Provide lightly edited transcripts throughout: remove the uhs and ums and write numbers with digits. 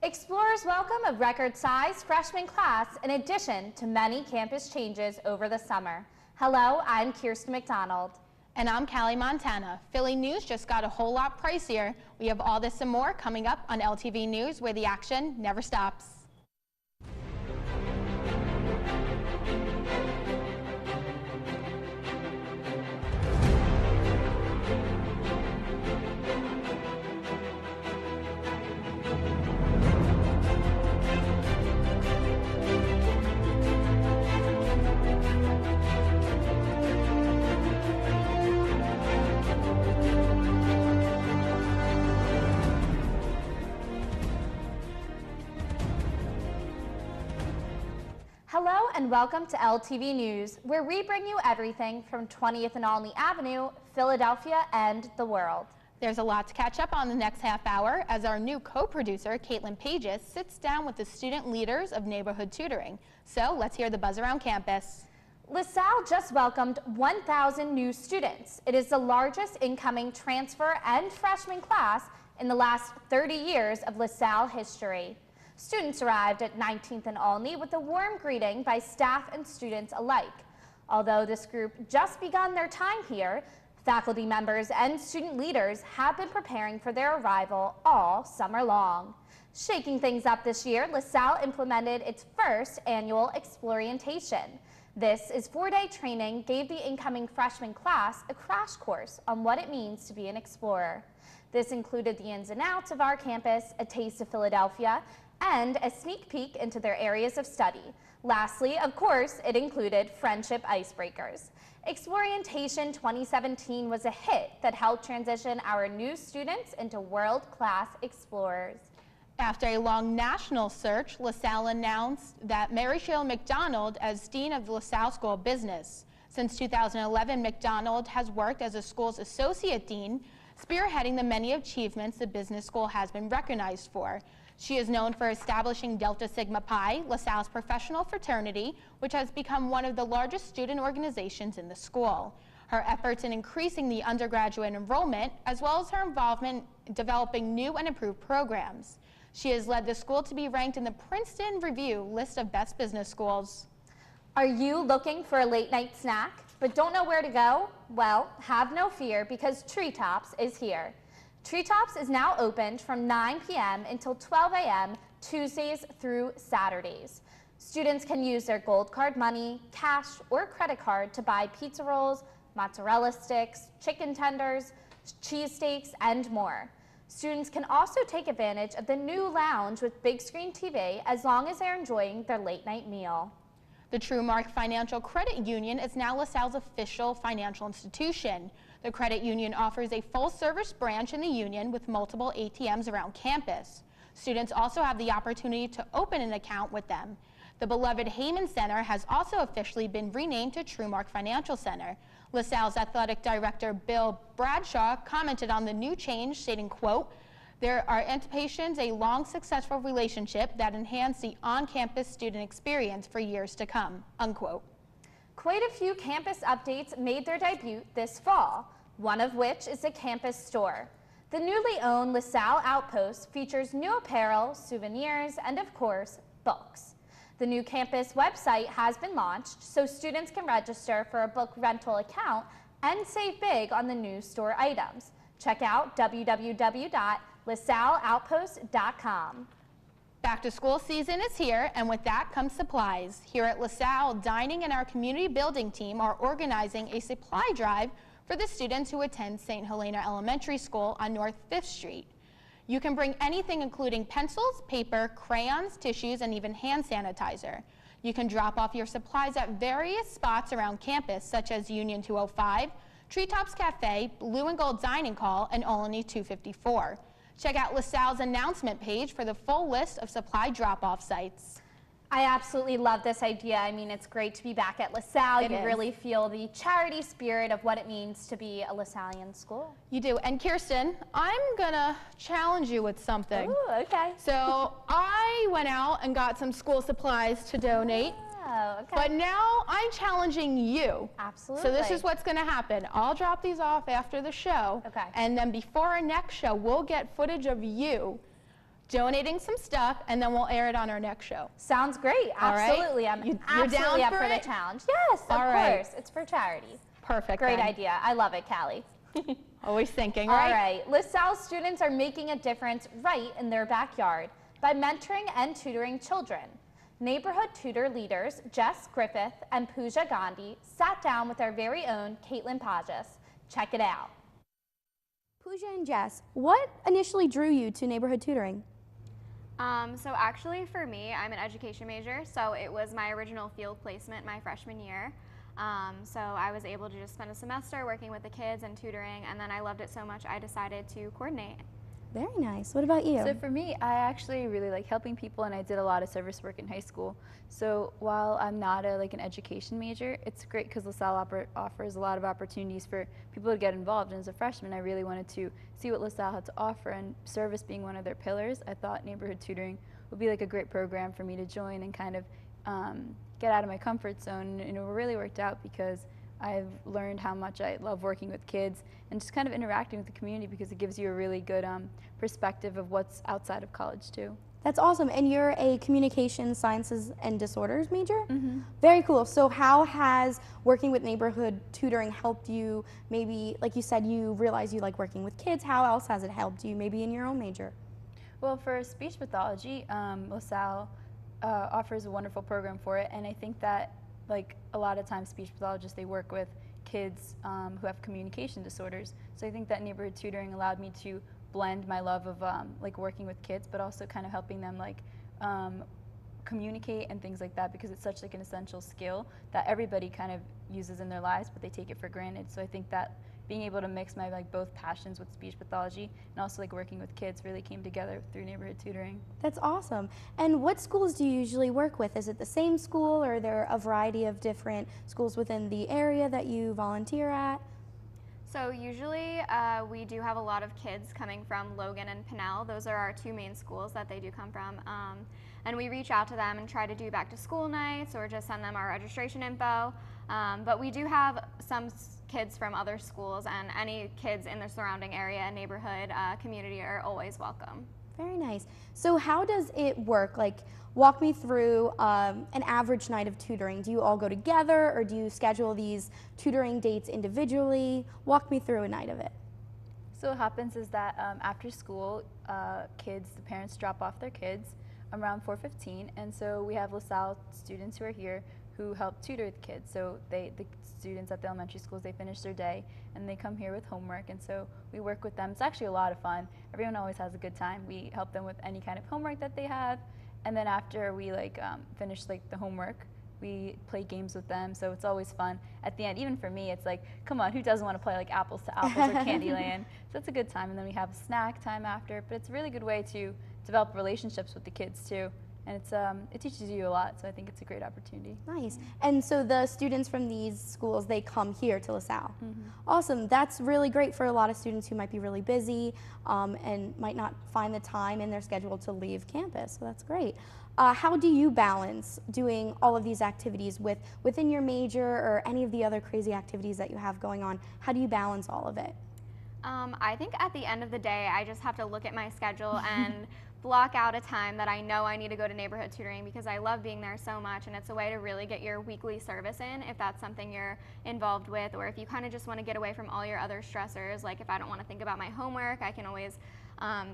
Explorers welcome a record-sized freshman class in addition to many campus changes over the summer. Hello, I'm Kirsten Macdonald. And I'm Callie Montana. Philly news just got a whole lot pricier. We have all this and more coming up on LTV News, where the action never stops. Hello and welcome to LTV News, where we bring you everything from 20th and Olney Avenue, Philadelphia, and the world. There's a lot to catch up on the next half hour as our new co-producer, Caitlin Pages, sits down with the student leaders of neighborhood tutoring. So let's hear the buzz around campus. Lasalle just welcomed 1,000 new students. It is the largest incoming transfer and freshman class in the last 30 years of Lasalle history. Students arrived at 19th and Olney with a warm greeting by staff and students alike. Although this group just begun their time here, faculty members and student leaders have been preparing for their arrival all summer long. Shaking things up this year, Lasalle implemented its first annual Explorientation. This is 4-day training gave the incoming freshman class a crash course on what it means to be an explorer. This included the ins and outs of our campus, a taste of Philadelphia, and a sneak peek into their areas of study. Lastly, of course, it included friendship icebreakers. Explorientation 2017 was a hit that helped transition our new students into world-class explorers. After a long national search, Lasalle announced that Mary Shale Macdonald as Dean of the Lasalle School of Business. Since 2011, Macdonald has worked as a school's Associate Dean, spearheading the many achievements the business school has been recognized for. She is known for establishing Delta Sigma Pi, Lasalle's professional fraternity, which has become one of the largest student organizations in the school. Her efforts in increasing the undergraduate enrollment, as well as her involvement in developing new and improved programs. She has led the school to be ranked in the Princeton Review list of best business schools. Are you looking for a late night snack, but don't know where to go? Well, have no fear, because Treetops is here. Treetops is now opened from 9 p.m. until 12 a.m. Tuesdays through Saturdays. Students can use their gold card money, cash, or credit card to buy pizza rolls, mozzarella sticks, chicken tenders, cheesesteaks, and more. Students can also take advantage of the new lounge with big screen TV as long as they're enjoying their late night meal. The Truemark Financial Credit Union is now LaSalle's official financial institution. The credit union offers a full-service branch in the union with multiple ATMs around campus. Students also have the opportunity to open an account with them. The beloved Heyman Center has also officially been renamed to Truemark Financial Center. LaSalle's athletic director, Bill Bradshaw, commented on the new change, stating, quote, "There are anticipations a long, successful relationship that enhance the on-campus student experience for years to come," unquote. Quite a few campus updates made their debut this fall, one of which is the campus store. The newly owned LaSalle Outpost features new apparel, souvenirs, and of course, books. The new campus website has been launched, so students can register for a book rental account and save big on the new store items. Check out www.lasalleoutpost.com. Back to school season is here, and with that comes supplies. Here at LaSalle, Dining and our community building team are organizing a supply drive for the students who attend St. Helena Elementary School on North 5th Street. You can bring anything including pencils, paper, crayons, tissues, and even hand sanitizer. You can drop off your supplies at various spots around campus, such as Union 205, Treetops Cafe, Blue and Gold Dining Hall, and Olney 254. Check out LaSalle's announcement page for the full list of supply drop-off sites. I absolutely love this idea. I mean, it's great to be back at LaSalle. You really feel the charity spirit of what it means to be a LaSallian school. You do. And Kirsten, I'm gonna challenge you with something. Ooh, okay. So I went out and got some school supplies to donate. Oh, okay. But now I'm challenging you. Absolutely. So this is what's going to happen. I'll drop these off after the show. Okay. And then before our next show, we'll get footage of you donating some stuff, and then we'll air it on our next show. Sounds great. All right? Absolutely. I'm You're absolutely down up for for the it? challenge. Yes, of All right. course. It's for charity. Perfect. Great then. idea. I love it, Callie. Always thinking, All right? right. LaSalle students are making a difference right in their backyard by mentoring and tutoring children. Neighborhood tutor leaders Jess Griffith and Pooja Gandhi sat down with our very own Caitlin Pajas. Check it out. Pooja and Jess, what initially drew you to neighborhood tutoring? So actually for me, I'm an education major, so it was my original field placement my freshman year. So I was able to just spend a semester working with the kids and tutoring, and then I loved it so much I decided to coordinate. Very nice. What about you? So for me, I actually really like helping people, and I did a lot of service work in high school. So while I'm not an education major, it's great because LaSalle offers a lot of opportunities for people to get involved. And as a freshman, I really wanted to see what LaSalle had to offer, and service being one of their pillars, I thought neighborhood tutoring would be like a great program for me to join and kind of get out of my comfort zone. And it really worked out because I've learned how much I love working with kids and just kind of interacting with the community, because it gives you a really good perspective of what's outside of college too. That's awesome. And you're a communication sciences and disorders major? Mm-hmm. Very cool. So how has working with neighborhood tutoring helped you? Maybe, like you said, you realize you like working with kids. How else has it helped you, maybe in your own major? Well, for speech pathology, LaSalle offers a wonderful program for it, and I think that a lot of times speech pathologists, they work with kids who have communication disorders. So I think that neighborhood tutoring allowed me to blend my love of working with kids, but also kind of helping them communicate and things like that, because it's such an essential skill that everybody kind of uses in their lives, but they take it for granted. So I think that being able to mix my both passions with speech pathology and also working with kids really came together through neighborhood tutoring. That's awesome. And what schools do you usually work with? Is it the same school, or are there a variety of different schools within the area that you volunteer at? So usually we do have a lot of kids coming from Logan and Pinnell. Those are our two main schools that they do come from. And we reach out to them and try to do back to school nights or just send them our registration info. But we do have some kids from other schools, and any kids in the surrounding area and neighborhood community are always welcome. Very nice. So how does it work? Walk me through an average night of tutoring. Do you all go together, or do you schedule these tutoring dates individually? Walk me through a night of it. So what happens is that after school, the parents drop off their kids around 4:15, and so we have LaSalle students who are here who help tutor the kids. So the students at the elementary schools, they finish their day and they come here with homework, and so we work with them. It's actually a lot of fun. Everyone always has a good time. We help them with any kind of homework that they have, and then after we finish the homework, we play games with them, so it's always fun. At the end, even for me, it's come on, who doesn't want to play apples to apples or Candyland? So it's a good time, and then we have snack time after, but it's a really good way to develop relationships with the kids too. And it teaches you a lot, so I think it's a great opportunity. Nice. And so the students from these schools, they come here to LaSalle. Mm-hmm. Awesome. That's really great for a lot of students who might be really busy and might not find the time in their schedule to leave campus, so that's great. How do you balance doing all of these activities within your major or any of the other crazy activities that you have going on? How do you balance all of it? I think at the end of the day, I just have to look at my schedule and block out a time that I know I need to go to neighborhood tutoring, because I love being there so much, and it's a way to really get your weekly service in if that's something you're involved with, or if you kind of just want to get away from all your other stressors. If I don't want to think about my homework, I can always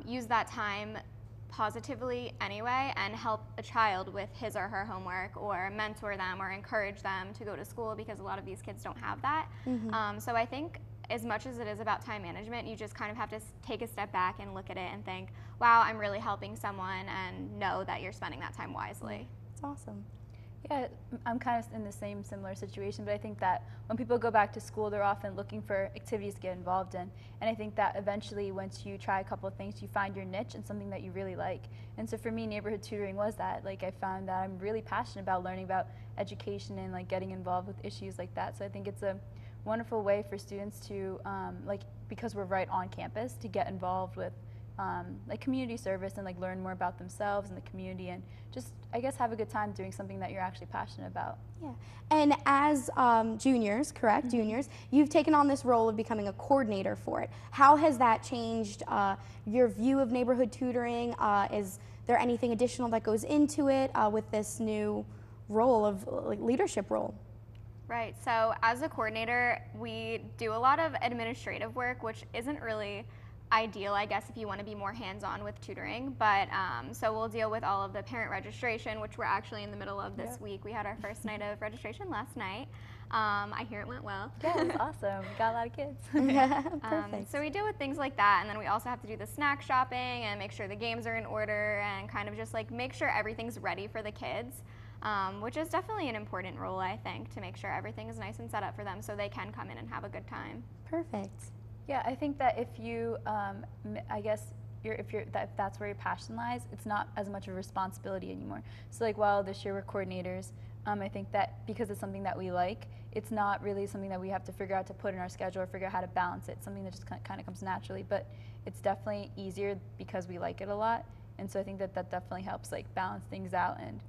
use that time positively anyway and help a child with his or her homework, or mentor them or encourage them to go to school, because a lot of these kids don't have that. Mm-hmm. So I think as much as it is about time management, you just kind of have to take a step back and look at it and think, wow, I'm really helping someone, and know that you're spending that time wisely. That's awesome. Yeah, I'm kind of in the similar situation, but I think that when people go back to school, they're often looking for activities to get involved in. And I think that eventually, once you try a couple of things, you find your niche and something that you really like. And so for me, neighborhood tutoring was that. I found that I'm really passionate about learning about education and getting involved with issues like that. So I think it's a wonderful way for students to, because we're right on campus, to get involved with like community service and like learn more about themselves and the community, and just, I guess, have a good time doing something that you're actually passionate about. Yeah, and as juniors, correct, juniors, you've taken on this role of becoming a coordinator for it. How has that changed your view of neighborhood tutoring? Is there anything additional that goes into it with this new role of like leadership role? Right, so as a coordinator, we do a lot of administrative work, which isn't really ideal, I guess, if you want to be more hands-on with tutoring, but so we'll deal with all of the parent registration, which we're actually in the middle of this week. We had our first night of registration last night. I hear it went well. Yeah, it was awesome. We got a lot of kids. Perfect. So we deal with things like that, and then we also have to do the snack shopping and make sure the games are in order and kind of just like make sure everything's ready for the kids, which is definitely an important role, I think, to make sure everything is nice and set up for them so they can come in and have a good time. Perfect. Yeah, I think that if you, I guess, if that's where your passion lies, it's not as much of a responsibility anymore. So like, while this year we're coordinators, I think that because it's something that we like, it's not really something that we have to figure out to put in our schedule or figure out how to balance it. It's something that just kind of comes naturally, but it's definitely easier because we like it a lot. And so I think that that definitely helps like balance things out and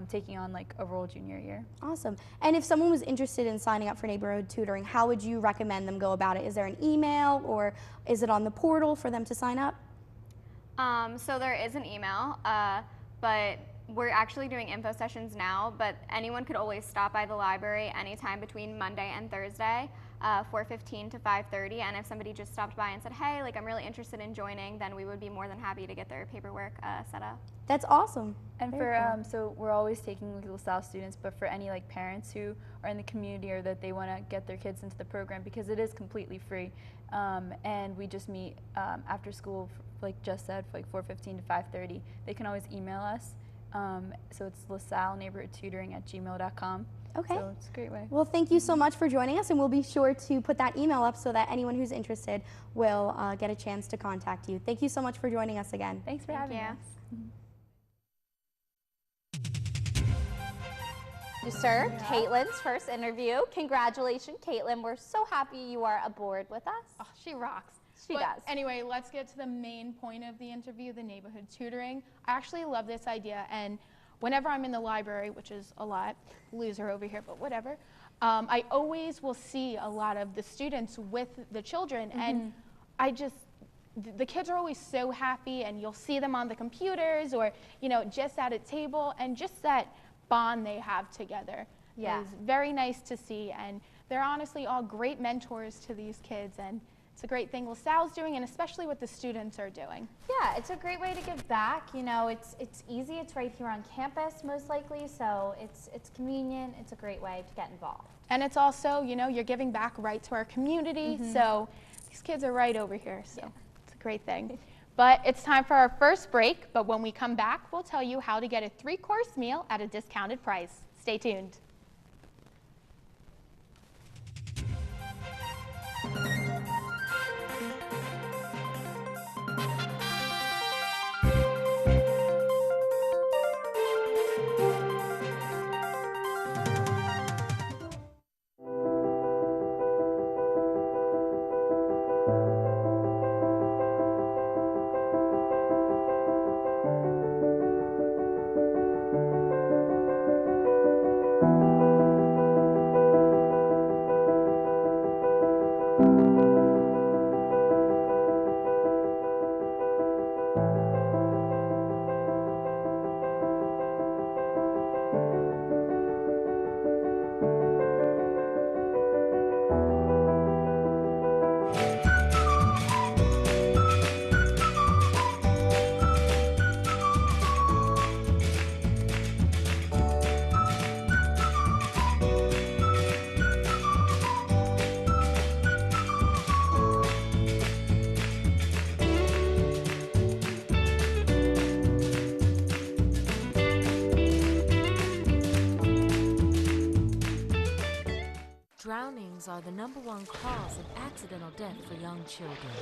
taking on like a role junior year. Awesome. And if someone was interested in signing up for neighborhood tutoring, how would you recommend them go about it? Is there an email or is it on the portal for them to sign up? So there is an email, but we're actually doing info sessions now, but anyone could always stop by the library anytime between Monday and Thursday, 4:15 to 5:30, and if somebody just stopped by and said, hey, like I'm really interested in joining, then we would be more than happy to get their paperwork set up. That's awesome. And Very cool. so we're always taking like LaSalle students, but for any like parents who are in the community or that they want to get their kids into the program, because it is completely free, and we just meet after school, like just said, like 4:15 to 5:30. They can always email us. So it's lasalleneighborhoodtutoring@gmail.com. Okay. So it's a great way. Well, thank you so much for joining us, and we'll be sure to put that email up so that anyone who's interested will get a chance to contact you. Thank you so much for joining us again. Thanks for having us. Sir, Caitlin's first interview. Congratulations, Caitlin. We're so happy you are aboard with us. Oh, she rocks. She does. Anyway, let's get to the main point of the interview, the neighborhood tutoring. I actually love this idea, and whenever I'm in the library, which is a lot, loser over here, but whatever, I always will see a lot of the students with the children, and the kids are always so happy, and you'll see them on the computers or, you know, just at a table, and just that bond they have together is very nice to see, and they're honestly all great mentors to these kids, and it's a great thing LaSalle's doing, and especially what the students are doing. Yeah, it's a great way to give back. You know, it's easy. It's right here on campus, most likely, so it's convenient. It's a great way to get involved. And it's also, you know, you're giving back right to our community, so these kids are right over here, so it's a great thing. But it's time for our first break, but when we come back, we'll tell you how to get a 3-course meal at a discounted price. Stay tuned. Drownings are the #1 cause of accidental death for young children.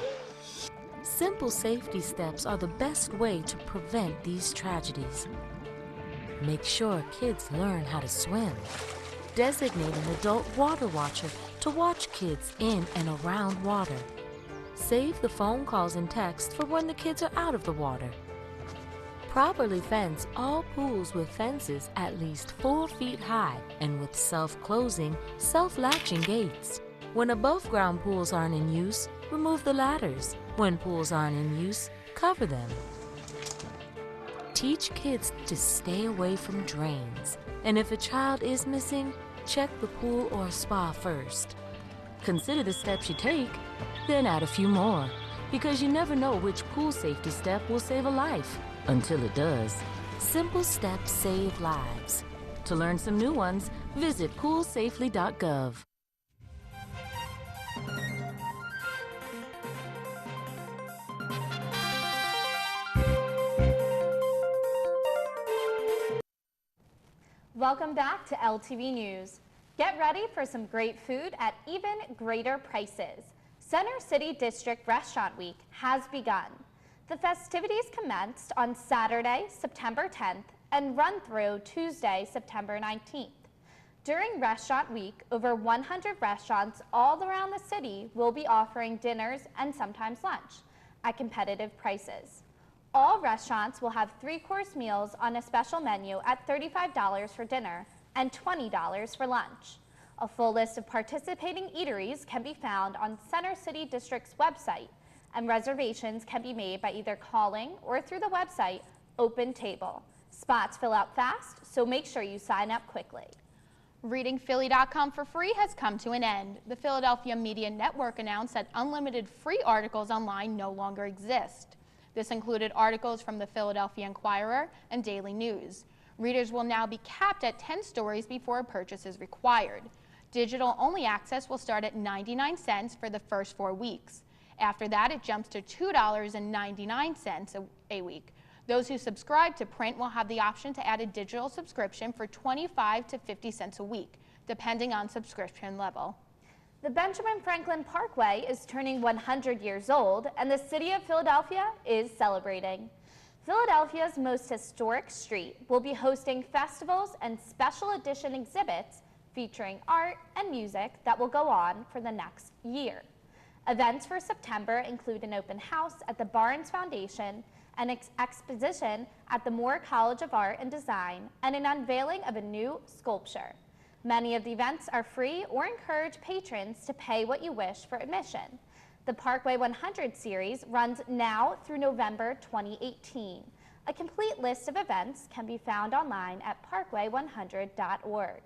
Simple safety steps are the best way to prevent these tragedies. Make sure kids learn how to swim. Designate an adult water watcher to watch kids in and around water. Save the phone calls and texts for when the kids are out of the water. Properly fence all pools with fences at least 4 feet high and with self-closing, self-latching gates. When above-ground pools aren't in use, remove the ladders. When pools aren't in use, cover them. Teach kids to stay away from drains, and if a child is missing, check the pool or spa first. Consider the steps you take, then add a few more, because you never know which pool safety step will save a life, until it does. Simple steps save lives. To learn some new ones, visit poolsafely.gov. Welcome back to LTV News. Get ready for some great food at even greater prices. Center City District Restaurant Week has begun. The festivities commenced on Saturday, September 10th and run through Tuesday, September 19th. During Restaurant Week, over 100 restaurants all around the city will be offering dinners and sometimes lunch at competitive prices. All restaurants will have 3-course meals on a special menu at $35 for dinner and $20 for lunch. A full list of participating eateries can be found on Center City District's website, and reservations can be made by either calling or through the website Open Table. Spots fill out fast, so make sure you sign up quickly. ReadingPhilly.com for free has come to an end. The Philadelphia Media Network announced that unlimited free articles online no longer exist. This included articles from the Philadelphia Inquirer and Daily News. Readers will now be capped at 10 stories before a purchase is required. Digital-only access will start at 99 cents for the first 4 weeks. After that, it jumps to $2.99 a week. Those who subscribe to print will have the option to add a digital subscription for 25 to 50 cents a week, depending on subscription level. The Benjamin Franklin Parkway is turning 100 years old, and the city of Philadelphia is celebrating. Philadelphia's most historic street will be hosting festivals and special edition exhibits featuring art and music that will go on for the next year. Events for September include an open house at the Barnes Foundation, an exposition at the Moore College of Art and Design, and an unveiling of a new sculpture. Many of the events are free or encourage patrons to pay what you wish for admission. The Parkway 100 series runs now through November 2018. A complete list of events can be found online at parkway100.org.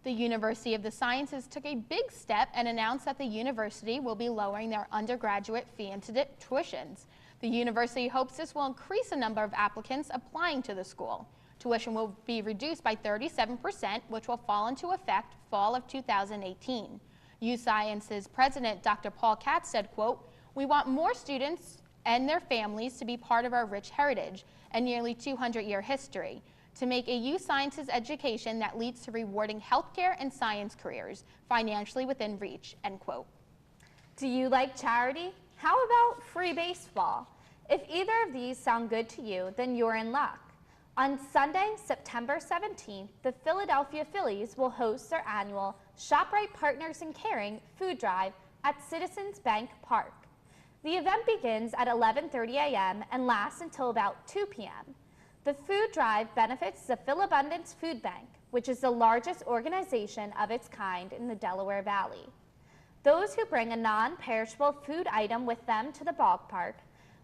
The University of the Sciences took a big step and announced that the university will be lowering their undergraduate fee and tuitions. The university hopes this will increase the number of applicants applying to the school. Tuition will be reduced by 37%, which will fall into effect fall of 2018. U Science's president, Dr. Paul Katz, said, quote, "We want more students and their families to be part of our rich heritage and nearly 200-year history, to make a U Sciences education that leads to rewarding healthcare and science careers financially within reach," end quote. Do you like charity? How about free baseball? If either of these sound good to you, then you're in luck. On Sunday, September 17th, the Philadelphia Phillies will host their annual ShopRite Partners in Caring food drive at Citizens Bank Park. The event begins at 11:30 a.m. and lasts until about 2 p.m. The food drive benefits the Philabundance Food Bank, which is the largest organization of its kind in the Delaware Valley. Those who bring a non-perishable food item with them to the ballpark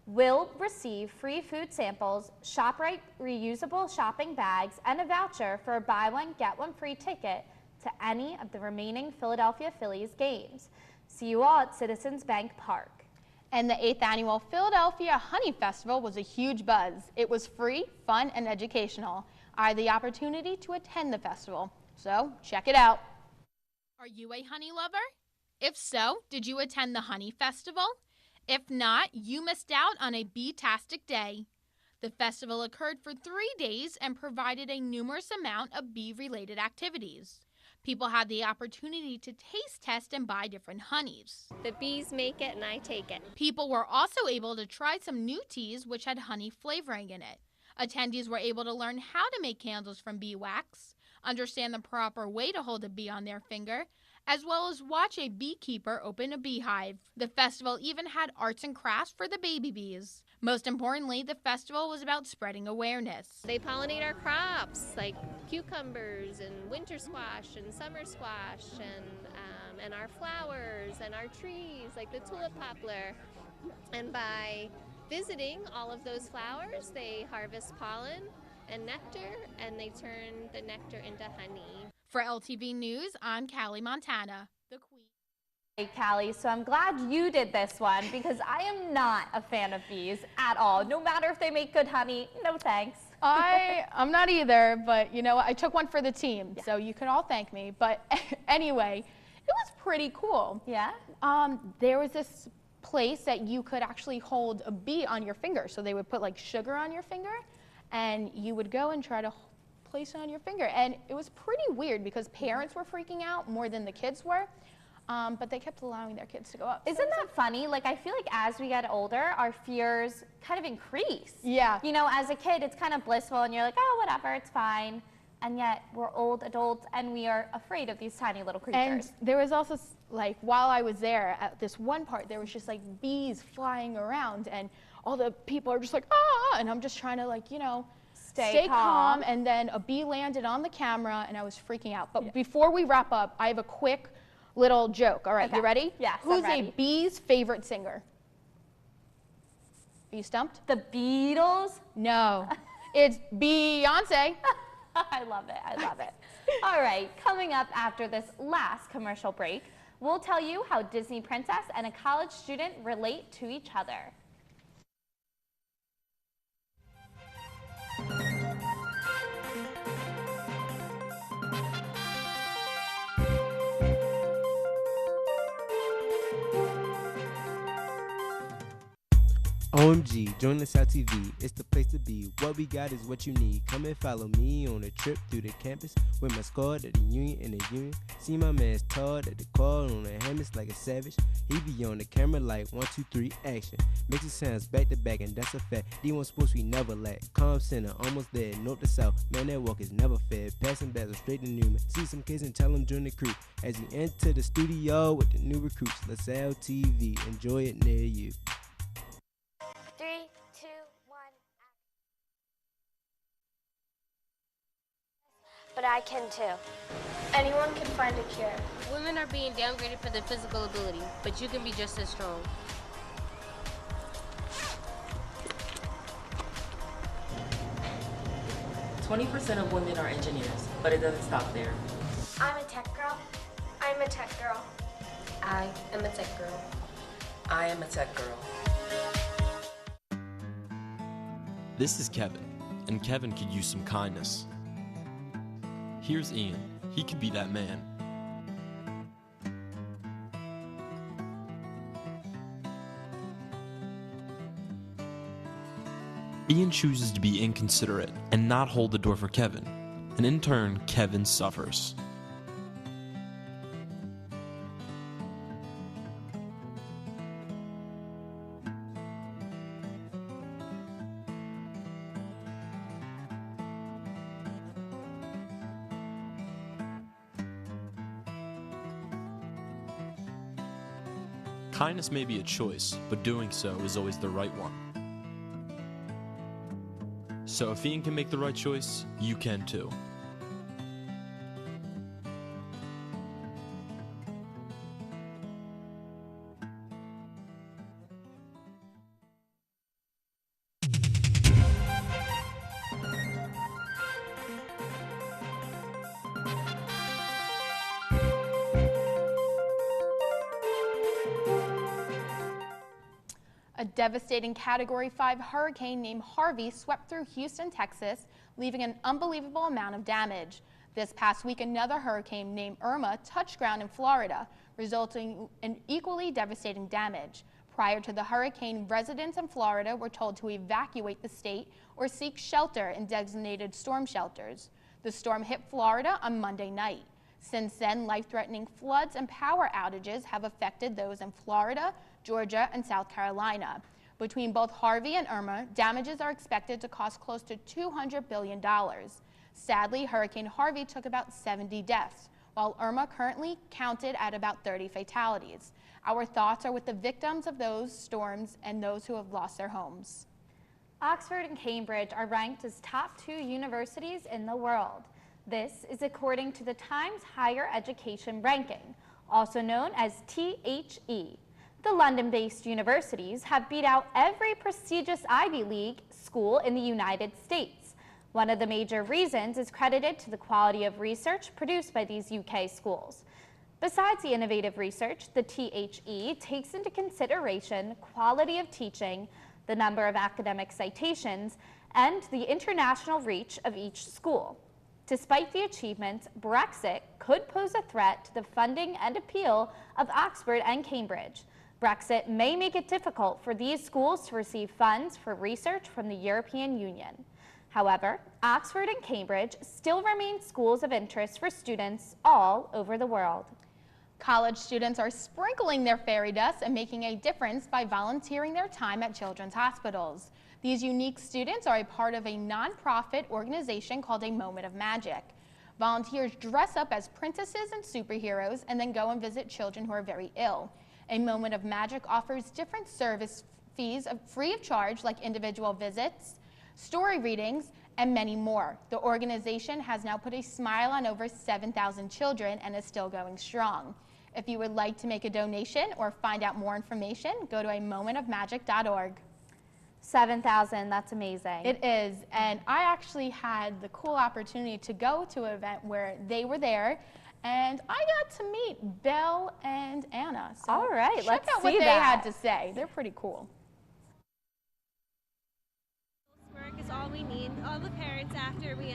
will receive free food samples, ShopRite reusable shopping bags, and a voucher for a buy one, get one free ticket to any of the remaining Philadelphia Phillies games. See you all at Citizens Bank Park. And the 8th annual Philadelphia Honey Festival was a huge buzz. It was free, fun, and educational. I had the opportunity to attend the festival, so check it out. Are you a honey lover? If so, did you attend the Honey Festival? If not, you missed out on a bee-tastic day. The festival occurred for 3 days and provided a numerous amount of bee-related activities. People had the opportunity to taste test and buy different honeys. The bees make it and I take it. People were also able to try some new teas which had honey flavoring in it. Attendees were able to learn how to make candles from bee wax, understand the proper way to hold a bee on their finger, as well as watch a beekeeper open a beehive. The festival even had arts and crafts for the baby bees. Most importantly, the festival was about spreading awareness. They pollinate our crops like cucumbers and winter squash and summer squash and our flowers and our trees like the tulip poplar. And by visiting all of those flowers, they harvest pollen and nectar, and they turn the nectar into honey. For LTV News, I'm Callie Montana, the Queen. Hey, Callie, so I'm glad you did this one because I am not a fan of bees at all. No matter if they make good honey, no thanks. I'm not either, but you know what? I took one for the team, Yeah. so you can all thank me. But anyway, it was pretty cool. Yeah? There was this place that you could actually hold a bee on your finger. So they would put like sugar on your finger, and you would go and try to place it on your finger. And it was pretty weird because parents were freaking out more than the kids were. But they kept allowing their kids to go up. Isn't that funny? Like, I feel like as we get older, our fears kind of increase. Yeah. You know, as a kid, it's kind of blissful and you're like, oh, whatever, it's fine. And yet we're old adults and we are afraid of these tiny little creatures. And there was also, like, while I was there at this one part, there was just like bees flying around and all the people are just like, ah, and I'm just trying to, like, you know, stay calm. And then a bee landed on the camera and I was freaking out. But before we wrap up, I have a quick little joke. All right, Okay. You ready? Yes, I'm Who's ready. a bee's favorite singer? Are you stumped? The Beatles? No. It's Beyonce. I love it. I love it. All right, coming up after this last commercial break, we'll tell you how Disney princess and a college student relate to each other. OMG, join Lasalle TV, it's the place to be. What we got is what you need. Come and follow me on a trip through the campus with my squad at the Union and the Union. See my man's Todd at the call on the hammers like a savage. He be on the camera like 1, 2, 3, action. Makes it sounds back to back and that's a fact. D1 sports we never lack. Calm center, almost there, north to south. Man, that walk is never fair. Passing battles straight to Newman. See some kids and tell them join the crew. As you enter the studio with the new recruits. Lasalle TV, enjoy it near you. 3, 2, 1. But I can too. Anyone can find a cure. Women are being downgraded for their physical ability, but you can be just as strong. %20 of women are engineers, but it doesn't stop there. I'm a tech girl. I'm a tech girl. I am a tech girl. I am a tech girl. This is Kevin, and Kevin could use some kindness. Here's Ian. He could be that man. Ian chooses to be inconsiderate and not hold the door for Kevin, and in turn, Kevin suffers. Kindness may be a choice, but doing so is always the right one. So if Ian can make the right choice, you can too. A devastating Category 5 hurricane named Harvey swept through Houston, Texas, leaving an unbelievable amount of damage. This past week, another hurricane named Irma touched ground in Florida, resulting in equally devastating damage. Prior to the hurricane, residents in Florida were told to evacuate the state or seek shelter in designated storm shelters. The storm hit Florida on Monday night. Since then, life-threatening floods and power outages have affected those in Florida, Georgia, and South Carolina. Between both Harvey and Irma, damages are expected to cost close to $200 billion. Sadly, Hurricane Harvey took about 70 deaths, while Irma currently counted at about 30 fatalities. Our thoughts are with the victims of those storms and those who have lost their homes. Oxford and Cambridge are ranked as top 2 universities in the world. This is according to the Times Higher Education Ranking, also known as THE. The London-based universities have beat out every prestigious Ivy League school in the United States. One of the major reasons is credited to the quality of research produced by these UK schools. Besides the innovative research, the THE takes into consideration quality of teaching, the number of academic citations, and the international reach of each school. Despite the achievements, Brexit could pose a threat to the funding and appeal of Oxford and Cambridge. Brexit may make it difficult for these schools to receive funds for research from the European Union. However, Oxford and Cambridge still remain schools of interest for students all over the world. College students are sprinkling their fairy dust and making a difference by volunteering their time at children's hospitals. These unique students are a part of a nonprofit organization called A Moment of Magic. Volunteers dress up as princesses and superheroes and then go and visit children who are very ill. A Moment of Magic offers different service fees free of charge, like individual visits, story readings, and many more. The organization has now put a smile on over 7,000 children and is still going strong. If you would like to make a donation or find out more information, go to amomentofmagic.org. 7,000, that's amazing. It is, and I actually had the cool opportunity to go to an event where they were there, and I got to meet Belle and Anna. So all right, let's check out see what they that. had to say. They're pretty cool. Work is all we need. All the parents after we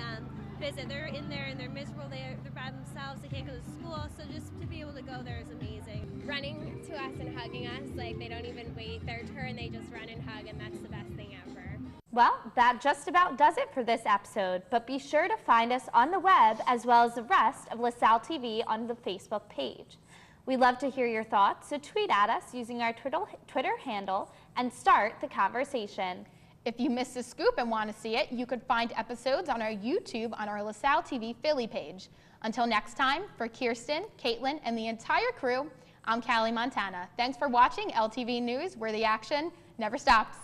visit, they're in there and they're miserable. They're by themselves. They can't go to school. So just to be able to go there is amazing. Running to us and hugging us, like they don't even wait their turn. They just run and hug, and that's the best thing ever. Well, that just about does it for this episode, but be sure to find us on the web as well as the rest of LaSalle TV on the Facebook page. We'd love to hear your thoughts, so tweet at us using our Twitter handle and start the conversation. If you missed the scoop and want to see it, you could find episodes on our YouTube on our LaSalle TV Philly page. Until next time, for Kirsten, Caitlin, and the entire crew, I'm Callie Montana. Thanks for watching LTV News, where the action never stops.